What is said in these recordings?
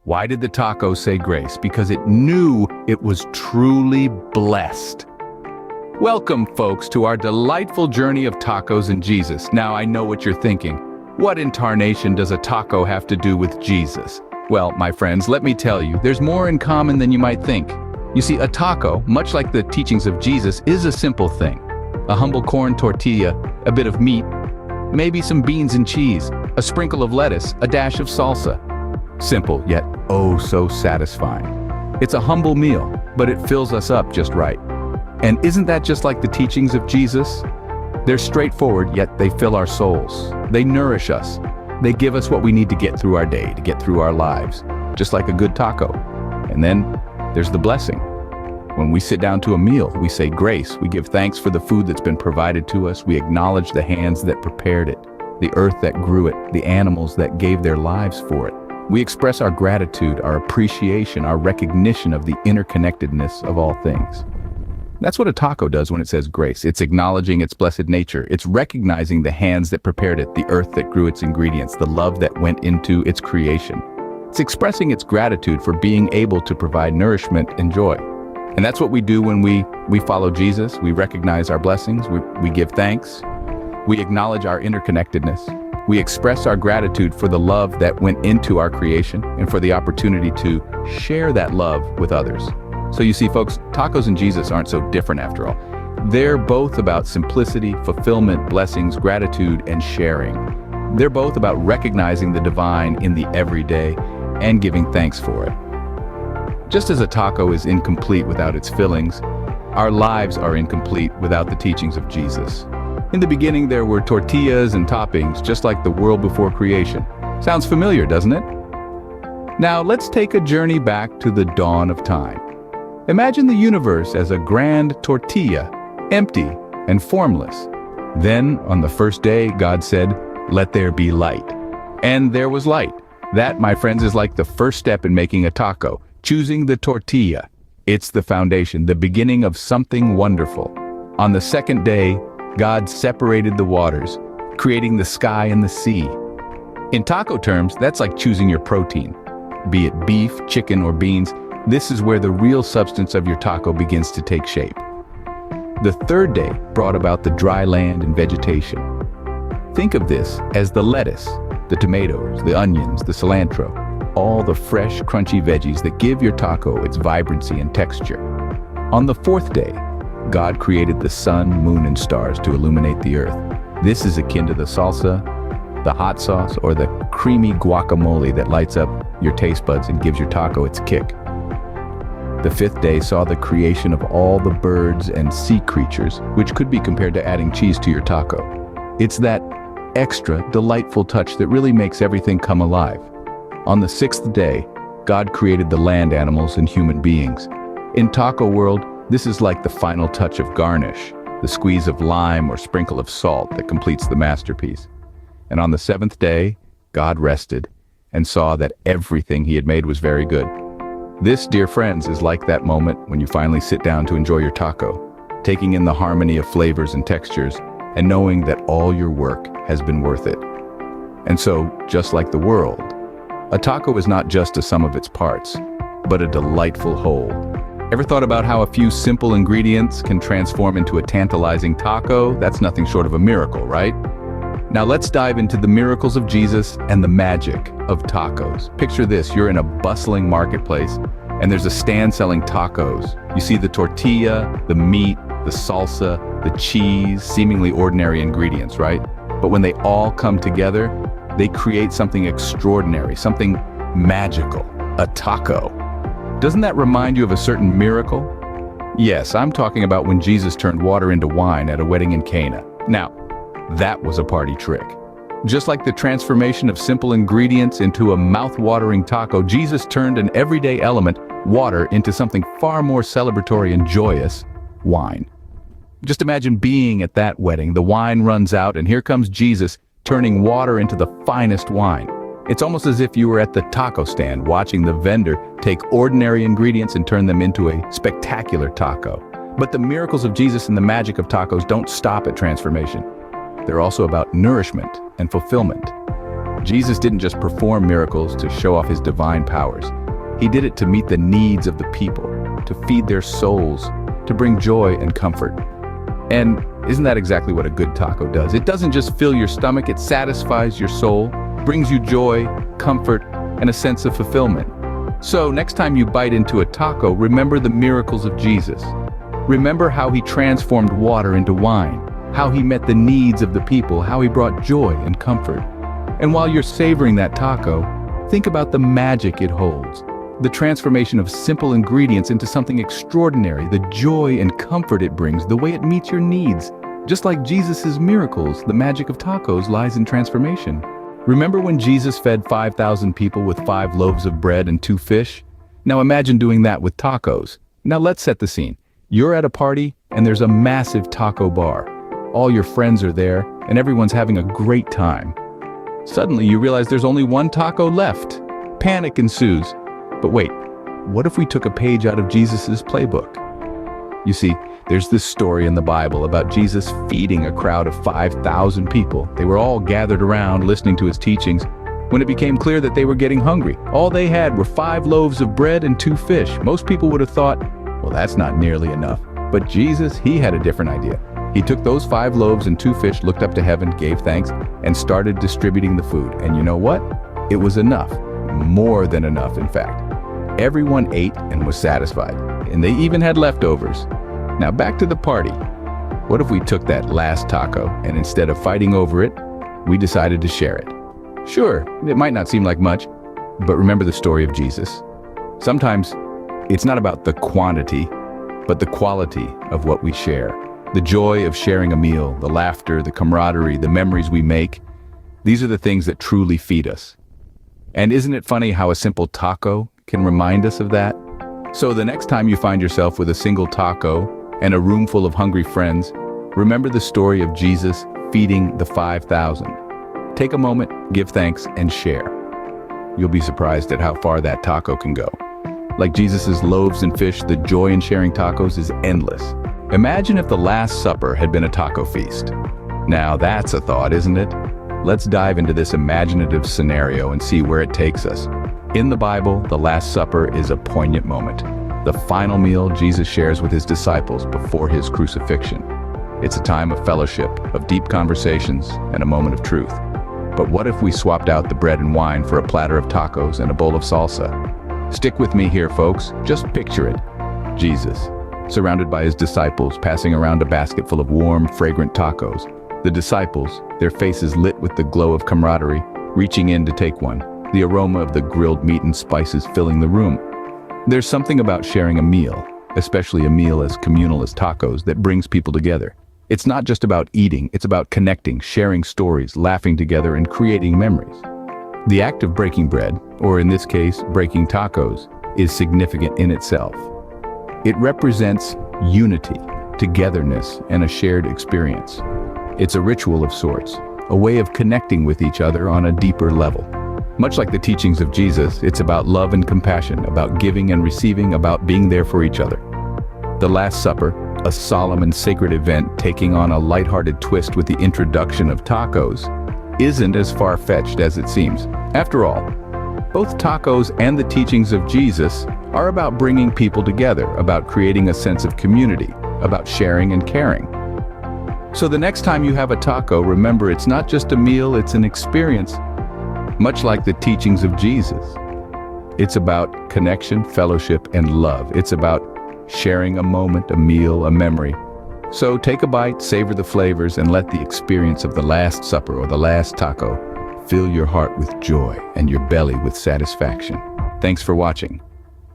Why did the taco say grace? Because it knew it was truly blessed. Welcome, folks, to our delightful journey of tacos and Jesus. Now, I know what you're thinking. What in tarnation does a taco have to do with Jesus? Well, my friends, let me tell you, there's more in common than you might think. You see, a taco, much like the teachings of Jesus, is a simple thing. A humble corn tortilla, a bit of meat, maybe some beans and cheese, a sprinkle of lettuce, a dash of salsa. Simple, yet oh so satisfying. It's a humble meal, but it fills us up just right. And isn't that just like the teachings of Jesus? They're straightforward, yet they fill our souls. They nourish us. They give us what we need to get through our day, to get through our lives, just like a good taco. And then there's the blessing. When we sit down to a meal, we say grace. We give thanks for the food that's been provided to us. We acknowledge the hands that prepared it, the earth that grew it, the animals that gave their lives for it. We express our gratitude, our appreciation, our recognition of the interconnectedness of all things. That's what a taco does when it says grace. It's acknowledging its blessed nature. It's recognizing the hands that prepared it, the earth that grew its ingredients, the love that went into its creation. It's expressing its gratitude for being able to provide nourishment and joy. And that's what we do when we follow Jesus. We recognize our blessings. We give thanks. We acknowledge our interconnectedness. We express our gratitude for the love that went into our creation and for the opportunity to share that love with others. So you see, folks, tacos and Jesus aren't so different after all. They're both about simplicity, fulfillment, blessings, gratitude, and sharing. They're both about recognizing the divine in the everyday and giving thanks for it. Just as a taco is incomplete without its fillings, our lives are incomplete without the teachings of Jesus. In the beginning, there were tortillas and toppings, just like the world before creation. Sounds familiar, doesn't it? Now, let's take a journey back to the dawn of time. Imagine the universe as a grand tortilla, empty and formless. Then, on the first day, God said, "Let there be light." And there was light. That, my friends, is like the first step in making a taco, choosing the tortilla. It's the foundation, the beginning of something wonderful. On the second day, God separated the waters, creating the sky and the sea. In taco terms, that's like choosing your protein. Be it beef, chicken, or beans, this is where the real substance of your taco begins to take shape. The third day brought about the dry land and vegetation. Think of this as the lettuce, the tomatoes, the onions, the cilantro, all the fresh, crunchy veggies that give your taco its vibrancy and texture. On the fourth day, God created the sun, moon, and stars to illuminate the earth. This is akin to the salsa, the hot sauce, or the creamy guacamole that lights up your taste buds and gives your taco its kick. The fifth day saw the creation of all the birds and sea creatures, which could be compared to adding cheese to your taco. It's that extra, delightful touch that really makes everything come alive. On the sixth day, God created the land animals and human beings. In taco world, this is like the final touch of garnish, the squeeze of lime or sprinkle of salt that completes the masterpiece. And on the seventh day, God rested and saw that everything he had made was very good. This, dear friends, is like that moment when you finally sit down to enjoy your taco, taking in the harmony of flavors and textures, and knowing that all your work has been worth it. And so, just like the world, a taco is not just a sum of its parts, but a delightful whole. Ever thought about how a few simple ingredients can transform into a tantalizing taco? That's nothing short of a miracle, right? Now let's dive into the miracles of Jesus and the magic of tacos. Picture this, you're in a bustling marketplace and there's a stand selling tacos. You see the tortilla, the meat, the salsa, the cheese, seemingly ordinary ingredients, right? But when they all come together, they create something extraordinary, something magical, a taco. Doesn't that remind you of a certain miracle? Yes, I'm talking about when Jesus turned water into wine at a wedding in Cana. Now, that was a party trick. Just like the transformation of simple ingredients into a mouth-watering taco, Jesus turned an everyday element, water, into something far more celebratory and joyous, wine. Just imagine being at that wedding. The wine runs out and here comes Jesus turning water into the finest wine. It's almost as if you were at the taco stand watching the vendor take ordinary ingredients and turn them into a spectacular taco. But the miracles of Jesus and the magic of tacos don't stop at transformation. They're also about nourishment and fulfillment. Jesus didn't just perform miracles to show off his divine powers. He did it to meet the needs of the people, to feed their souls, to bring joy and comfort. And isn't that exactly what a good taco does? It doesn't just fill your stomach, it satisfies your soul, brings you joy, comfort, and a sense of fulfillment. So next time you bite into a taco, remember the miracles of Jesus. Remember how he transformed water into wine, how he met the needs of the people, how he brought joy and comfort. And while you're savoring that taco, think about the magic it holds, the transformation of simple ingredients into something extraordinary, the joy and comfort it brings, the way it meets your needs. Just like Jesus' miracles, the magic of tacos lies in transformation. Remember when Jesus fed 5,000 people with 5 loaves of bread and 2 fish? Now imagine doing that with tacos. Now let's set the scene. You're at a party and there's a massive taco bar. All your friends are there and everyone's having a great time. Suddenly you realize there's only one taco left. Panic ensues. But wait, what if we took a page out of Jesus' playbook? You see, there's this story in the Bible about Jesus feeding a crowd of 5,000 people. They were all gathered around listening to his teachings when it became clear that they were getting hungry. All they had were 5 loaves of bread and 2 fish. Most people would have thought, well, that's not nearly enough. But Jesus, he had a different idea. He took those 5 loaves and 2 fish, looked up to heaven, gave thanks, and started distributing the food. And you know what? It was enough. More than enough, in fact. Everyone ate and was satisfied, and they even had leftovers. Now back to the party. What if we took that last taco and instead of fighting over it, we decided to share it? Sure, it might not seem like much, but remember the story of Jesus. Sometimes it's not about the quantity, but the quality of what we share. The joy of sharing a meal, the laughter, the camaraderie, the memories we make. These are the things that truly feed us. And isn't it funny how a simple taco can remind us of that? So the next time you find yourself with a single taco and a room full of hungry friends, remember the story of Jesus feeding the 5,000. Take a moment, give thanks, and share. You'll be surprised at how far that taco can go. Like Jesus' loaves and fish, the joy in sharing tacos is endless. Imagine if the Last Supper had been a taco feast. Now that's a thought, isn't it? Let's dive into this imaginative scenario and see where it takes us. In the Bible, the Last Supper is a poignant moment. The final meal Jesus shares with his disciples before his crucifixion. It's a time of fellowship, of deep conversations, and a moment of truth. But what if we swapped out the bread and wine for a platter of tacos and a bowl of salsa? Stick with me here, folks. Just picture it. Jesus, surrounded by his disciples, passing around a basket full of warm, fragrant tacos. The disciples, their faces lit with the glow of camaraderie, reaching in to take one, the aroma of the grilled meat and spices filling the room. There's something about sharing a meal, especially a meal as communal as tacos, that brings people together. It's not just about eating, it's about connecting, sharing stories, laughing together, and creating memories. The act of breaking bread, or in this case, breaking tacos, is significant in itself. It represents unity, togetherness, and a shared experience. It's a ritual of sorts, a way of connecting with each other on a deeper level. Much like the teachings of Jesus, it's about love and compassion, about giving and receiving, about being there for each other. The Last Supper, a solemn and sacred event taking on a lighthearted twist with the introduction of tacos, isn't as far-fetched as it seems. After all, both tacos and the teachings of Jesus are about bringing people together, about creating a sense of community, about sharing and caring. So the next time you have a taco, remember it's not just a meal, it's an experience. Much like the teachings of Jesus. It's about connection, fellowship, and love. It's about sharing a moment, a meal, a memory. So take a bite, savor the flavors, and let the experience of the Last Supper or the last taco fill your heart with joy and your belly with satisfaction. Thanks for watching.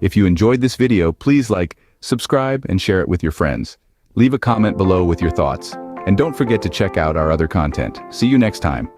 If you enjoyed this video, please like, subscribe, and share it with your friends. Leave a comment below with your thoughts. And don't forget to check out our other content. See you next time.